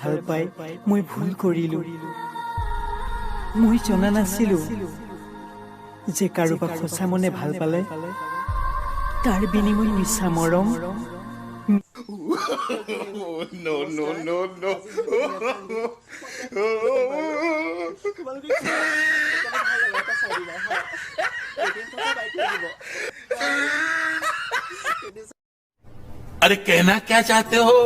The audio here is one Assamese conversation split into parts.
ভাল পাই মই ভুল কৰিলো। মই জনা নাছিলো যে কাৰোবাক সঁচা মনে ভাল পালে তাৰ বিনিময় মিছা মৰম अरे कहना क्या चाहते हो?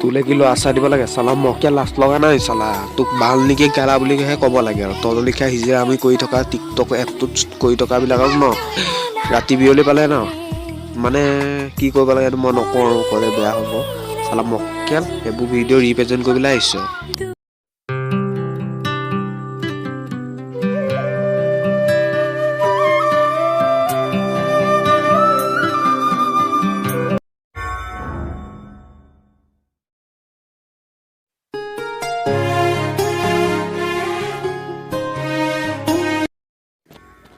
তোলে কিলো আশা দিব লাগে চালা মকে লাজ লগা নাই চালা তোক ভাল নেকি গালা বুলিহে ক'ব লাগে আৰু তল লিখা সিজে আমি কৰি থকা টিকটক এপটোত কৰি থকা বিলাকক ন ৰাতি বিয়লি পালে ন মানে কি কৰিব লাগে মই নকওঁ আৰু ক'লে বেয়া হ'ব চালা মকেল সেইবোৰ ভিডিঅ' ৰিপ্ৰেজেণ্ট কৰিবলৈ আহিছ।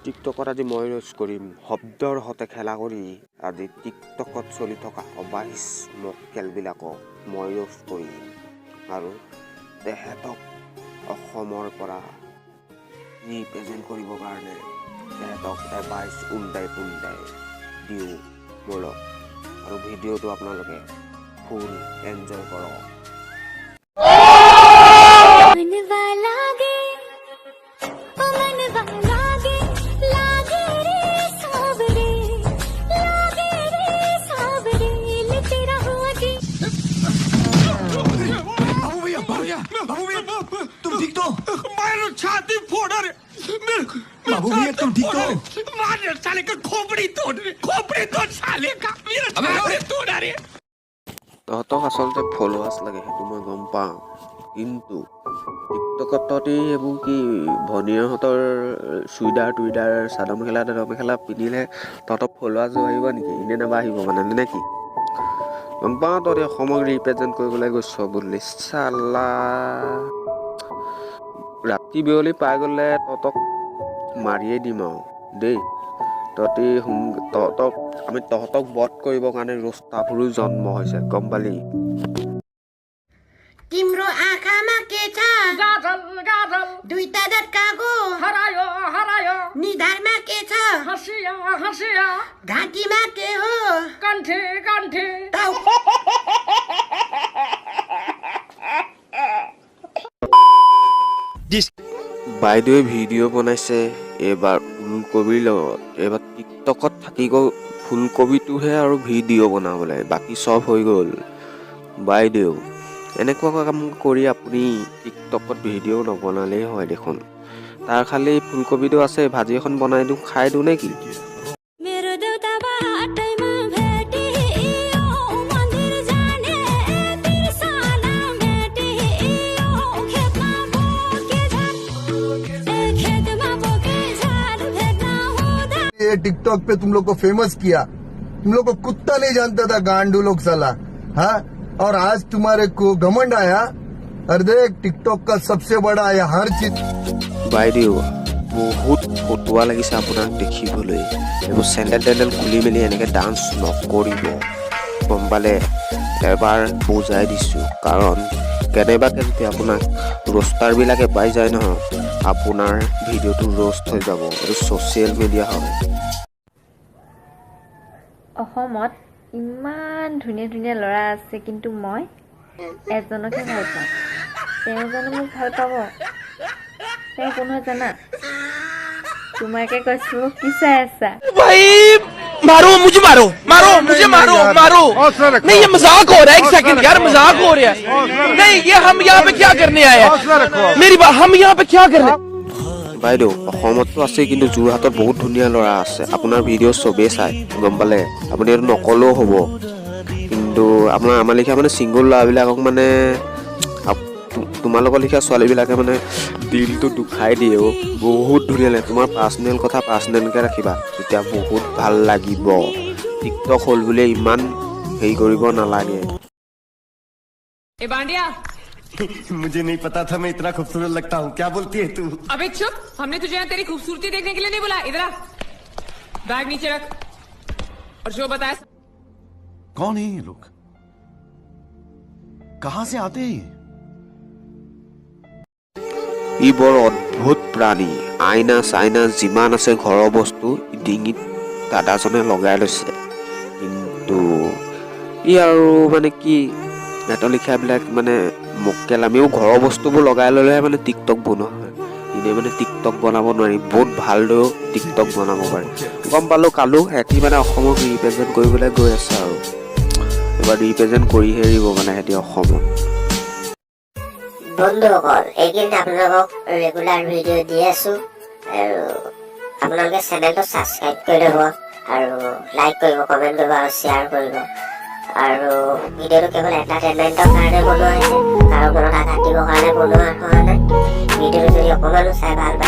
টিকটকত আজি মই ৰ'জ কৰিম শব্দৰ সতে খেলা কৰি আজি টিকটকত চলি থকা অবাইচ মক্কেলবিলাকক মই ৰ'জ কৰিম আৰু তেহেঁতক অসমৰ পৰা ৰিপ্ৰেজেণ্ট কৰিবৰ কাৰণে তেহেঁতক এবাইচ উল্টাই পুল্টাই দিওঁ মূলত আৰু ভিডিঅ'টো আপোনালোকে ফুল এনজয় কৰক। तुम ठीक तो? मारो छाती फोड़ रे बाबू भैया तुम ठीक तो? मार साले का खोपड़ी तोड़ साले का मेरा छाती तोड़ रे। তহঁতক আচলতে ফলোৱাৰ্ছ লাগে সেইটো মই গম পাওঁ কিন্তু টিকটকত তহঁতি এইবোৰ কি ভনীহঁতৰ চুইদাৰ টুইদাৰ চাদৰ মেখেলা পিন্ধিলে তহঁতক ফলোৱাৰ্ছ আহিব নেকি এনে নাবাঢ়িব মানে নে কি গম পাওঁ তহঁতি অসমক ৰিপ্ৰেজেণ্ট কৰিবলৈ গৈছ বুলি চালা ৰাতি বিয়লি পাই গ'লে তহঁতক মাৰিয়ে দিম আৰু দেই তহঁতক বধ কৰিবৰ কাৰণে ৰস্তাবোৰো জন্ম হৈছে গম পালি। तिम्रो आँखामा के छ गाजल गाजल दुईटा दाँत कागो हरायो हरायो निधारमा के छ हसिया हसिया घाँटीमा के हो कण्ठे कण्ठे বাইদেৱে ভিডিঅ' বনাইছে এইবাৰ ফুলকবিৰ লগত এইবাৰ টিকটকত থাকি গ'ল ফুলকবিটোহে আৰু ভিডিঅ' বনাবলৈ বাকী চব হৈ গ'ল। বাইদেউ এনেকুৱা কাম কৰি আপুনি টিকটকত ভিডিঅ' নবনালেই হয় দেখোন তাৰ খালি ফুলকবিটো আছে ভাজি এখন বনাই দিওঁ খাই দিওঁ নে কি। ये टिकटॉक पे तुम लोग को फेमस किया तुम लोग को कुत्ता नहीं जानता था गांडू लोग साला हाँ और आज तुम्हारे को घमंड आया और देख टिकटॉक का सबसे बड़ा है हर चीज। বাইদেউ বহুত ফটুৱা লাগিছে আপোনাক দেখিবলৈ এইবোৰ চেণ্ডেল খুলি মেলি এনেকৈ ডান্স নকৰিব গম পালে এবাৰ বুজাই দিছোঁ কাৰণ কেনেবাকৈ যদি আপোনাক ৰোষ্টাৰবিলাকে পাই যায় নহয় আপোনাৰ ভিডিঅ'টো ৰোষ্ট হৈ যাব এইটো ছ'চিয়েল মিডিয়া হয়। অসমত ইমান ধুনীয়া ধুনীয়া ল'ৰা আছে কিন্তু মই এজনকে ভাল পাওঁ তেওঁজনে মোক ভাল পাব তেওঁ কোন হয় জানা তোমাকে কৈছো কি চাই আছা भाई मारो मुझे मारो नहीं ये मजाक हो रहा है एक सेकंड यार मजाक हो रहा है नहीं ये हम यहाँ पे क्या करने आए हैं मेरी बात हम यहाँ पे क्या करने বাইদেউ অসমতো আছে কিন্তু যোৰহাটত বহুত ধুনীয়া ল'ৰা আছে আপোনাৰ ভিডিঅ' চবেই চাই গম পালে আপুনি এইটো নকলেও হ'ব কিন্তু আপোনাৰ আমাৰ লিখা মানে ছিংগল ল'ৰাবিলাকক মানে তোমালোকৰ লিখা ছোৱালীবিলাকে মানে দিলটো দুখাই দিয়ে বহুত ধুনীয়া লাগে তোমাৰ পাৰ্চনেল কথা পাৰ্চনেলকৈ ৰাখিবা তেতিয়া বহুত ভাল লাগিব টিকটক হ'ল বুলিয়ে ইমান হেৰি কৰিব নালাগে। ए बांडिया मुझे नहीं पता था मैं इतना खूबसूरत लगता हूँ क्या बोलती है तू? अबे चुप हमने तुझे यहाँ तेरी खूबसूरती देखने के लिए नहीं बुलाया इधर आ बैग नीचे रख और जो बताया कौन है ये लोग कहां से आते हैं ये ই বৰ অদ্ভুত প্ৰাণী আইনা চাইনা যিমান আছে ঘৰৰ বস্তু ডিঙিত দাদাজনে লগাই লৈছে কিন্তু ই আৰু মানে কি নেটলিখাবিলাক মানে মক্কেল আমিও ঘৰৰ বস্তুবোৰ লগাই ল'লেহে মানে টিকটক বনোৱা হয় এনেই মানে টিকটক বনাব নোৱাৰি বহুত ভালদৰেও টিকটক বনাব পাৰি গম পালোঁ কালো সিহঁতি মানে অসমক ৰিপ্ৰেজেণ্ট কৰিবলৈ গৈ আছে আৰু এবাৰ ৰিপ্ৰেজেণ্ট কৰিহে এৰিব মানে সিহঁতি অসমত বন্ধুসকল এইকেইদিন আপোনালোকক ৰেগুলাৰ ভিডিঅ' দি আছোঁ আৰু আপোনালোকে চেনেলটো ছাবস্ক্ৰাইব কৰি ল'ব আৰু লাইক কৰিব কমেণ্ট কৰিব আৰু শ্বেয়াৰ কৰিব আৰু ভিডিঅ'টো কেৱল এণ্টাৰটেইনমেণ্টৰ কাৰণে বনোৱা হৈছে কাৰো মনত আঘাত দিবৰ কাৰণে বনোৱা হোৱা নাই ভিডিঅ'টো যদি অকণমানো চাই ভাল পায়